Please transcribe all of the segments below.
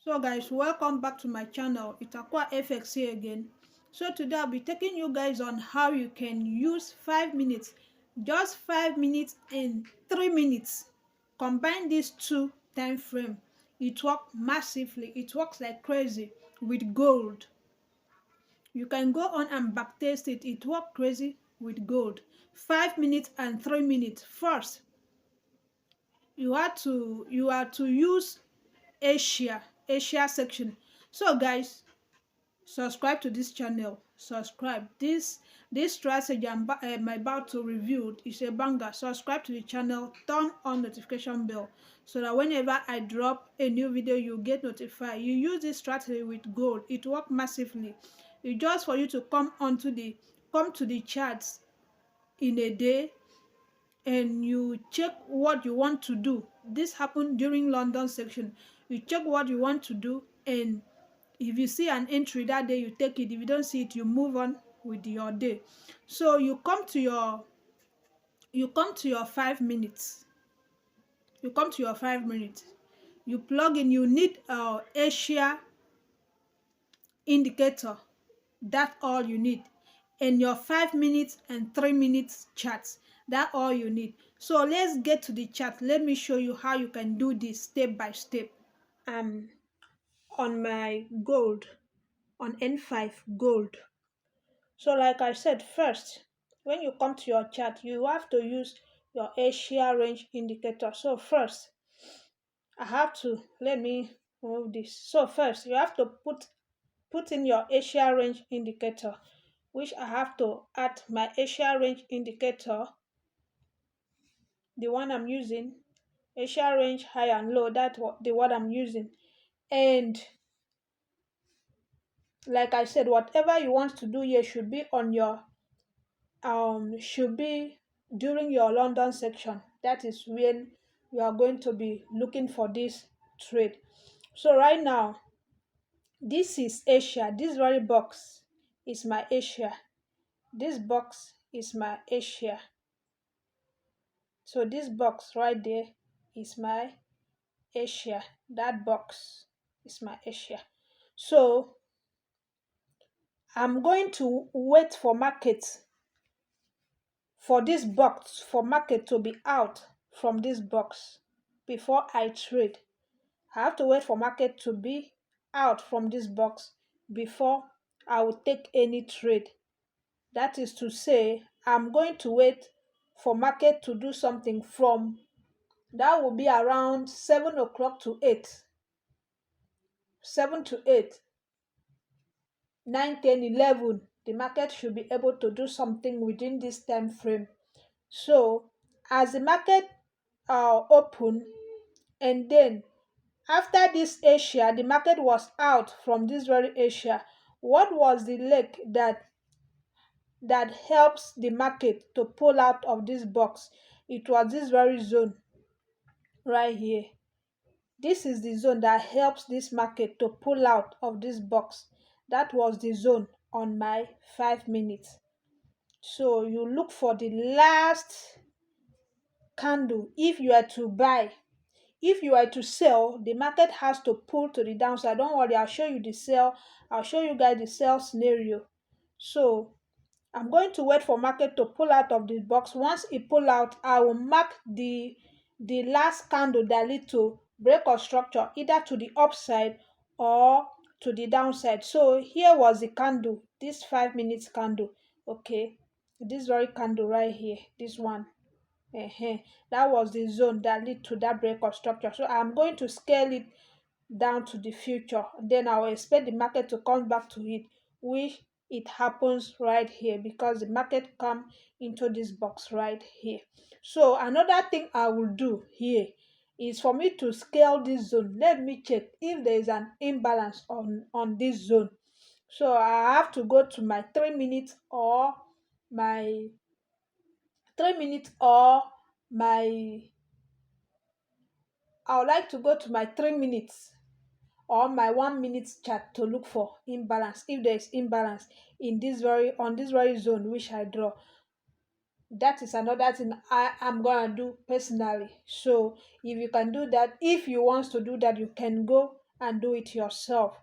So guys, welcome back to my channel. Itakwa FX here again. So today I'll be taking you guys on how you can use 5 minutes, just 5 minutes and 3 minutes. Combine these two time frame. It works massively. It works like crazy with gold. You can go on and backtest it. It works crazy with gold. 5 minutes and 3 minutes. First, you are to use Asia section. So guys, subscribe to this channel. Subscribe. This strategy I'm about to review is a banger. Subscribe to the channel, turn on notification bell so that whenever I drop a new video you get notified. You use this strategy with gold. It works massively. It's just for you to come to the charts in a day, and you check what you want to do. This happened during London section. You check what you want to do, and if you see an entry that day, you take it. If you don't see it, you move on with your day. So you come to your 5 minutes. You come to your 5 minutes. You plug in. You need Asia indicator. That's all you need. And your 5 minutes and 3 minutes charts. That's all you need. So let's get to the chart. Let me show you how you can do this step by step. On my gold, on N5 gold. So like I said, first, when you come to your chart, you have to use your Asia range indicator. So first, let me move this. So first, you have to put in your Asia range indicator, which I have to add my Asia range indicator, the one I'm using, Asia range high and low, that's the one I'm using. And like I said, whatever you want to do here should be on your should be during your London section. That is when you are going to be looking for this trade. So right now, this is Asia. This very box is my Asia. This box is my Asia. So this box right there is my Asia. That box is my Asia. So I'm going to wait for market to be out from this box before I trade. I have to wait for market to be out from this box before I will take any trade. That is to say, I'm going to wait for market to do something from, that will be around 7 o'clock to 8, 7 to 8, 9, 10, 11. The market should be able to do something within this time frame. So as the market open, and then after this Asia, the market was out from this very Asia. What was the leg that helps the market to pull out of this box? It was this very zone right here. This is the zone that helps this market to pull out of this box. That was the zone on my 5 minutes. So you look for the last candle if you are to buy. If you are to sell, the market has to pull to the downside. Don't worry, I'll show you the sell. I'll show you guys the sell scenario. So I'm going to wait for market to pull out of the box. Once it pull out, I will mark the last candle that lead to break of structure, either to the upside or to the downside. So here was the candle, this 5 minutes candle. Okay, this very candle right here, this one. That was the zone that lead to that break of structure. So I'm going to scale it down to the future. Then I will expect the market to come back to it, which it happens right here because the market come into this box right here. So another thing I will do here is for me to scale this zone. Let me check if there is an imbalance on this zone. So I have to go to my 3 minutes or my 3 minutes or my I would like to go to my 3 minutes or my 1 minute chart to look for imbalance. If there is imbalance in this very zone which I draw, that is another thing I am gonna do personally. So if you can do that, if you want to do that, you can go and do it yourself.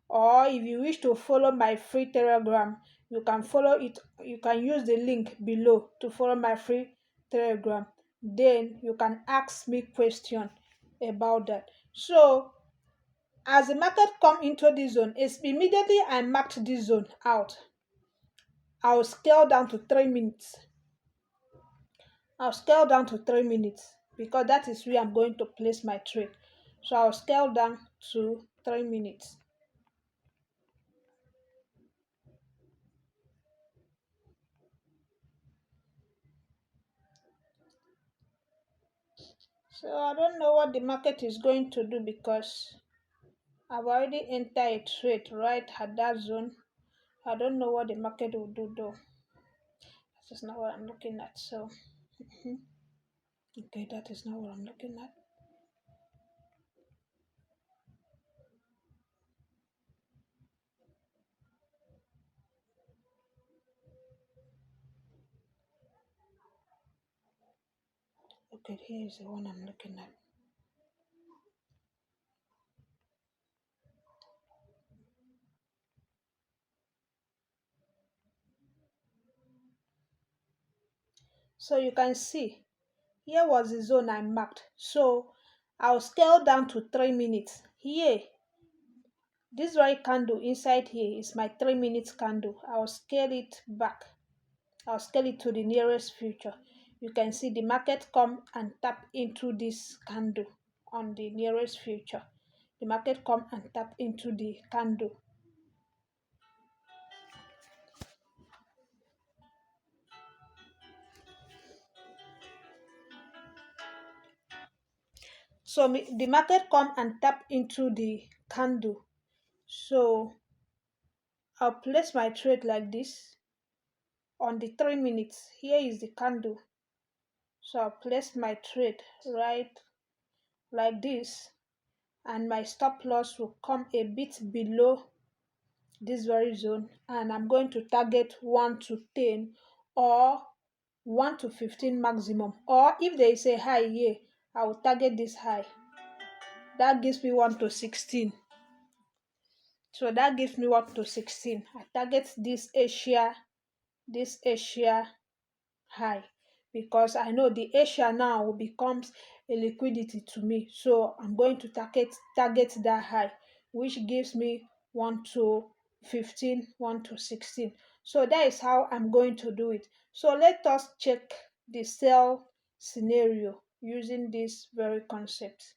Or if you wish to follow my free Telegram, you can follow it. You can use the link below to follow my free Telegram. Then you can ask me question about that. So as the market come into this zone, it's immediately I marked this zone out. I'll scale down to 3 minutes. I'll scale down to 3 minutes because that is where I'm going to place my trade. So I'll scale down to 3 minutes. So I don't know what the market is going to do because I've already entered a trade right at that zone. I don't know what the market will do though. That is not what I'm looking at. So, okay, that is not what I'm looking at. Okay, here is the one I'm looking at. So you can see here was the zone I marked. So I'll scale down to 3 minutes. Here, this very candle inside here is my 3 minutes candle. I'll scale it back. I'll scale it to the nearest future. You can see the market come and tap into this candle on the nearest future. The market come and tap into the candle. So the market come and tap into the candle. So I'll place my trade like this on the 3 minutes. Here is the candle. So I'll place my trade right like this, and my stop loss will come a bit below this very zone, and I'm going to target 1 to 10 or 1 to 15 maximum, or if there is a high here, I will target this high. That gives me 1 to 16. So that gives me 1 to 16. I target this Asia high, because I know the Asia now will becomes a liquidity to me. So I'm going to target that high, which gives me 1 to 15, 1 to 16. So that is how I'm going to do it. So let us check the sell scenario using this very concept.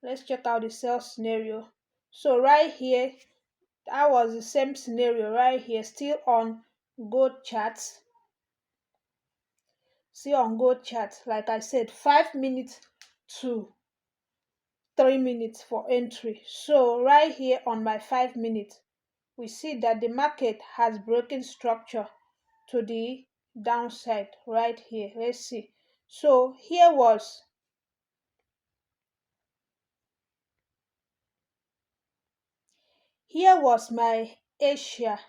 Let's check out the sell scenario. So right here, that was the same scenario right here, still on gold charts. See on gold chart, like I said, 5 minutes to 3 minutes for entry. So right here on my 5 minutes, we see that the market has broken structure to the downside right here. Let's see. So here was my Asia.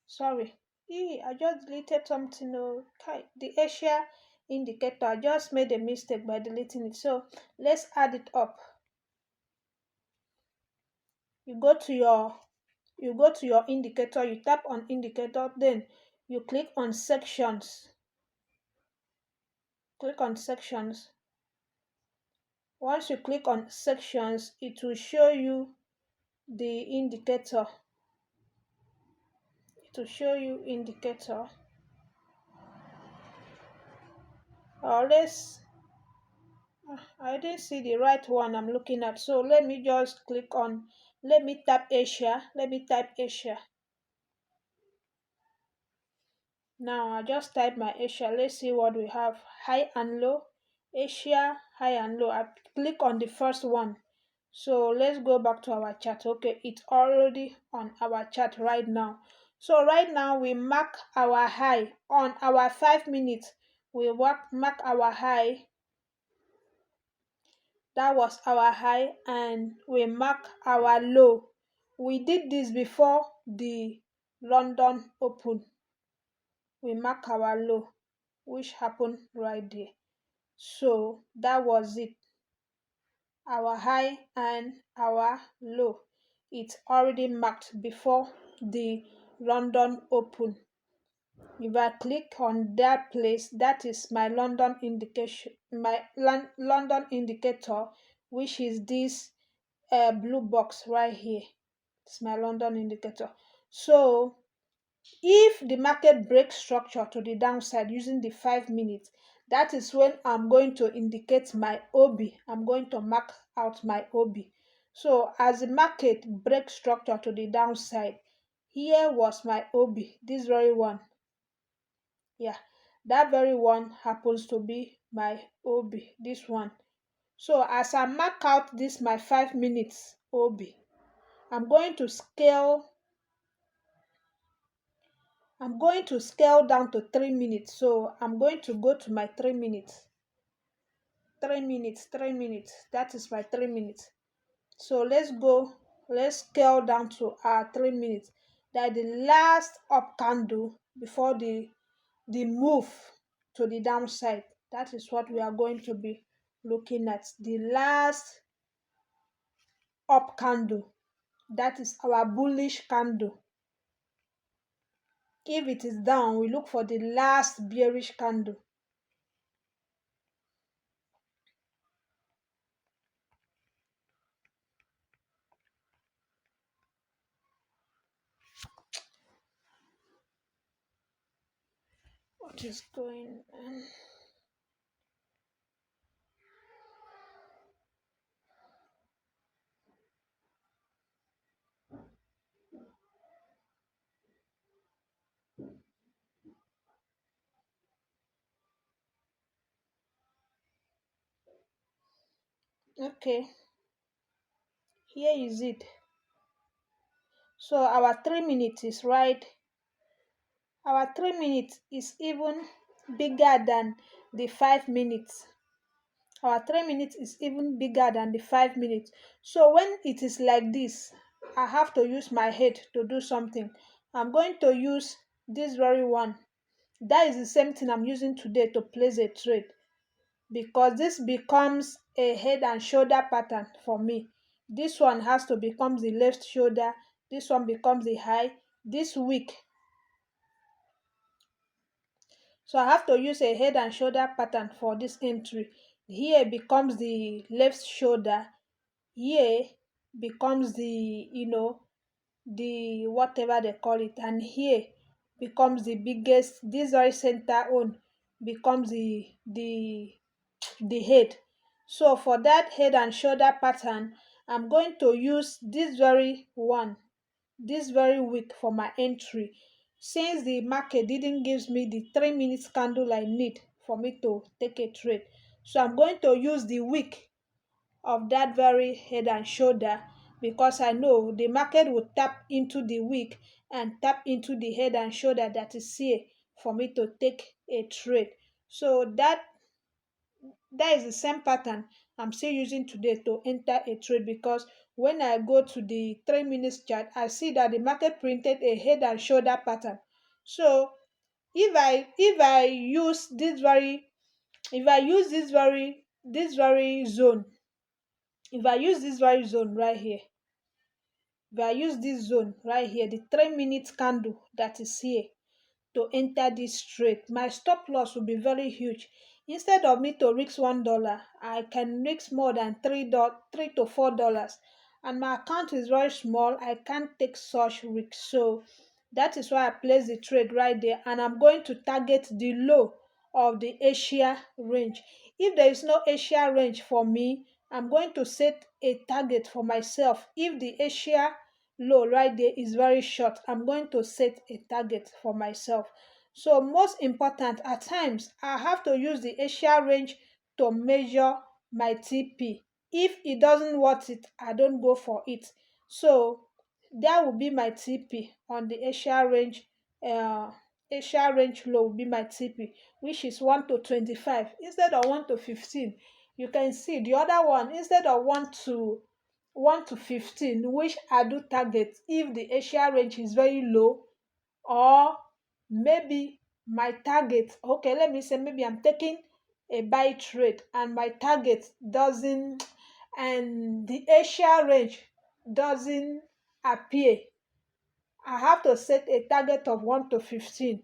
Sorry, I just deleted something. Okay, the Asia indicator. I just made a mistake by deleting it. So let's add it up. You go to your indicator, you tap on indicator, then you click on sections. Once you click on sections, it will show you the indicator. Or I didn't see the right one I'm looking at, so let me just let me tap Asia. Let me type Asia. Now I just type my Asia. Let's see what we have. High and low. Asia, high and low. I click on the first one. So let's go back to our chart. Okay, it's already on our chart right now. So right now we mark our high on our 5 minutes. We mark our high. That was our high, and we mark our low. We did this before the London Open. We mark our low, which happened right there. So that was it. our high and our low. It's already marked before the London Open. If I click on that place, that is my London indication, my London indicator, which is this blue box right here. It's my London indicator. So if the market breaks structure to the downside using the 5 minutes, that is when I'm going to indicate my OB. I'm going to mark out my OB. So as the market breaks structure to the downside, here was my OB, this very one. Yeah, that very one happens to be my OB, this one. So as I mark out this my 5 minutes OB, I'm going to scale I'm going to scale down to 3 minutes. So I'm going to go to my 3 minutes. 3 minutes, 3 minutes. That is my 3 minutes. So let's scale down to our 3 minutes. That the last up candle before the move to the downside. That is what we are going to be looking at. The last up candle. That is our bullish candle. If it is down, we look for the last bearish candle. What is going on? Okay, here is it. So our 3 minutes is right. Our 3 minutes is even bigger than the 5 minutes. Our 3 minutes is even bigger than the 5 minutes. So when it is like this, I have to use my head to do something. I'm going to use this very one. That is the same thing I'm using today to place a trade, because this becomes a head and shoulder pattern for me. This one has to become the left shoulder, this one becomes the high, this weak. So I have to use a head and shoulder pattern for this entry. Here becomes the left shoulder, here becomes the whatever they call it, and here becomes the biggest, this very center one becomes the head. So for that head and shoulder pattern, I'm going to use this very one, this very week for my entry, since the market didn't give me the 3 minutes candle I need for me to take a trade. So I'm going to use the week of that very head and shoulder, because I know the market will tap into the week and tap into the head and shoulder that is here for me to take a trade. So that is the same pattern I'm still using today to enter a trade, because when I go to the 3 minutes chart, I see that the market printed a head and shoulder pattern. So if I use this very zone, if I use this very zone right here, if I use this zone right here, the 3 minutes candle that is here, to enter this trade, my stop loss will be very huge. Instead of me to risk $1, I can risk more than $3 to $4, and my account is very small. I can't take such risk. So that is why I place the trade right there, and I'm going to target the low of the Asia range. If there is no Asia range for me, I'm going to set a target for myself. If the Asia low right there is very short, I'm going to set a target for myself. So most important, at times I have to use the Asia range to measure my TP. If it doesn't worth it, I don't go for it. So that will be my TP on the Asia range low will be my TP, which is 1 to 25 instead of 1 to 15. You can see the other one, instead of 1 to 15, which I do target if the Asia range is very low, or maybe my target, okay, let me say maybe I'm taking a buy trade and my target doesn't and the Asia range doesn't appear, I have to set a target of 1 to 15.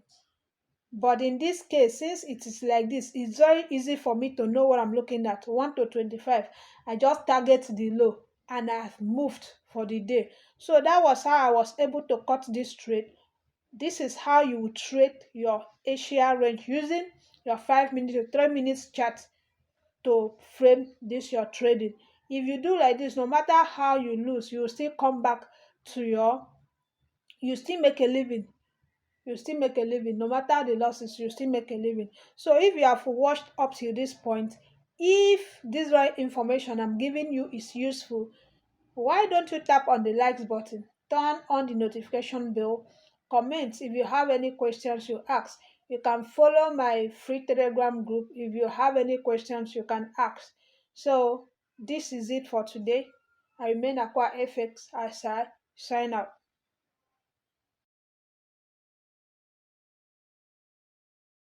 But in this case, since it is like this, it's very easy for me to know what I'm looking at. 1 to 25. I just target the low and I've moved for the day. So that was how I was able to cut this trade. This is how you would trade your Asia range using your 5 minutes to 3 minutes chart to frame this your trading. If you do like this, no matter how you lose, you will still come back to you still make a living. You still make a living. No matter the losses, you still make a living. So if you have watched up till this point, if this right information I'm giving you is useful, why don't you tap on the likes button, turn on the notification bell, comment if you have any questions you ask. You can follow my free Telegram group. If you have any questions, you can ask. So this is it for today. I remain Aqua FX as I sign out.